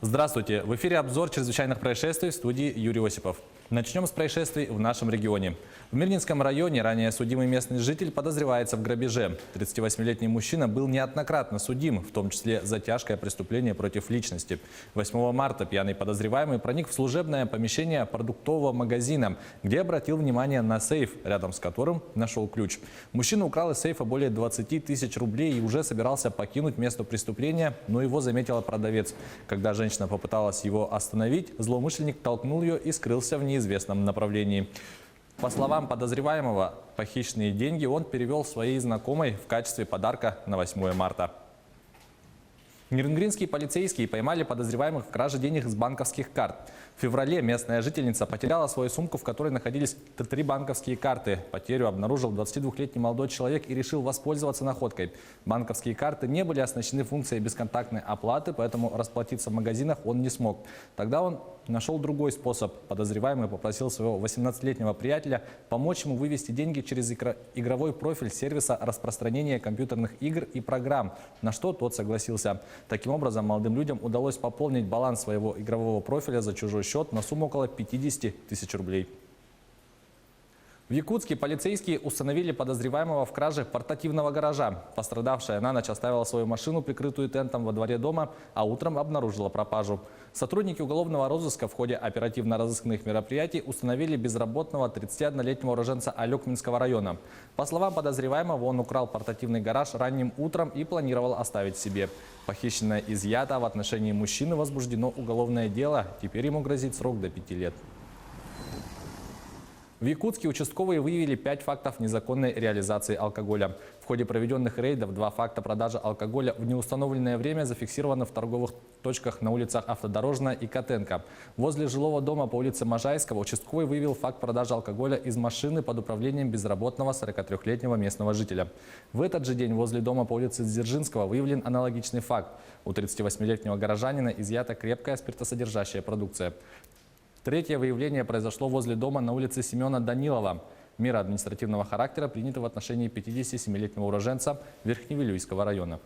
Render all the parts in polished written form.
Здравствуйте! В эфире обзор чрезвычайных происшествий в студии Юрий Осипов. Начнем с происшествий в нашем регионе. В Мирнинском районе ранее судимый местный житель подозревается в грабеже. 38-летний мужчина был неоднократно судим, в том числе за тяжкое преступление против личности. 8 марта пьяный подозреваемый проник в служебное помещение продуктового магазина, где обратил внимание на сейф, рядом с которым нашел ключ. Мужчина украл из сейфа более 20 тысяч рублей и уже собирался покинуть место преступления, но его заметила продавец. Когда женщина попыталась его остановить, злоумышленник толкнул ее и скрылся в неизвестном направлении. По словам подозреваемого, похищенные деньги он перевел своей знакомой в качестве подарка на 8 марта. Нерюнгринские полицейские поймали подозреваемых в краже денег с банковских карт. В феврале местная жительница потеряла свою сумку, в которой находились 3 банковские карты. Потерю обнаружил 22-летний молодой человек и решил воспользоваться находкой. Банковские карты не были оснащены функцией бесконтактной оплаты, поэтому расплатиться в магазинах он не смог. Тогда он нашел другой способ. Подозреваемый попросил своего 18-летнего приятеля помочь ему вывести деньги через игровой профиль сервиса распространения компьютерных игр и программ, на что тот согласился. Таким образом, молодым людям удалось пополнить баланс своего игрового профиля за чужой счет на сумму около 50 тысяч рублей. В Якутске полицейские установили подозреваемого в краже портативного гаража. Пострадавшая на ночь оставила свою машину, прикрытую тентом, во дворе дома, а утром обнаружила пропажу. Сотрудники уголовного розыска в ходе оперативно-розыскных мероприятий установили безработного 31-летнего уроженца Алекминского района. По словам подозреваемого, он украл портативный гараж ранним утром и планировал оставить себе. Похищенное изъято, в отношении мужчины возбуждено уголовное дело. Теперь ему грозит срок до 5 лет. В Якутске участковые выявили 5 фактов незаконной реализации алкоголя. В ходе проведенных рейдов 2 факта продажи алкоголя в неустановленное время зафиксированы в торговых точках на улицах Автодорожная и Котенко. Возле жилого дома по улице Можайского участковый выявил факт продажи алкоголя из машины под управлением безработного 43-летнего местного жителя. В этот же день возле дома по улице Дзержинского выявлен аналогичный факт. У 38-летнего горожанина изъята крепкая спиртосодержащая продукция. Третье выявление произошло возле дома на улице Семена Данилова. Мера административного характера принята в отношении 57-летнего уроженца Верхневилюйского района.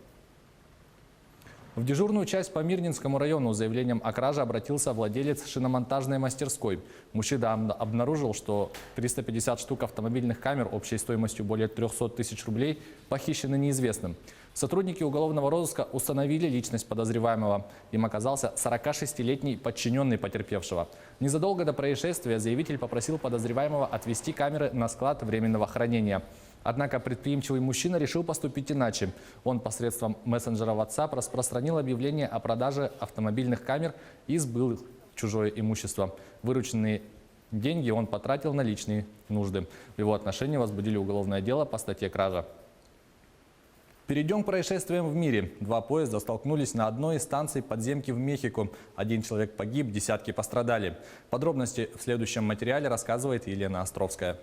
В дежурную часть по Мирнинскому району с заявлением о краже обратился владелец шиномонтажной мастерской. Мужчина обнаружил, что 350 штук автомобильных камер общей стоимостью более 300 тысяч рублей похищены неизвестным. Сотрудники уголовного розыска установили личность подозреваемого. Им оказался 46-летний подчиненный потерпевшего. Незадолго до происшествия заявитель попросил подозреваемого отвезти камеры на склад временного хранения. Однако предприимчивый мужчина решил поступить иначе. Он посредством мессенджера WhatsApp распространил объявление о продаже автомобильных камер и сбыл чужое имущество. Вырученные деньги он потратил на личные нужды. В его отношении возбудили уголовное дело по статье «Кража». Перейдем к происшествиям в мире. 2 поезда столкнулись на одной из станций подземки в Мехико. 1 человек погиб, десятки пострадали. Подробности в следующем материале рассказывает Елена Островская.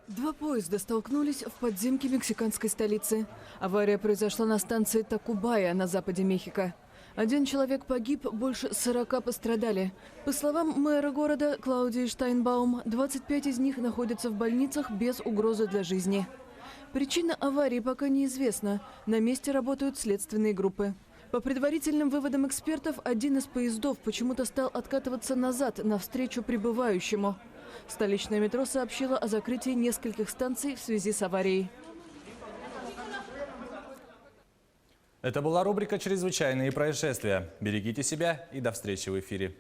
2 поезда столкнулись в подземке мексиканской столицы. Авария произошла на станции Такубая на западе Мехико. 1 человек погиб, больше 40 пострадали. По словам мэра города Клаудии Штайнбаум, 25 из них находятся в больницах без угрозы для жизни. Причина аварии пока неизвестна. На месте работают следственные группы. По предварительным выводам экспертов, 1 из поездов почему-то стал откатываться назад навстречу прибывающему. Столичное метро сообщило о закрытии нескольких станций в связи с аварией. Это была рубрика «Чрезвычайные происшествия». Берегите себя и до встречи в эфире.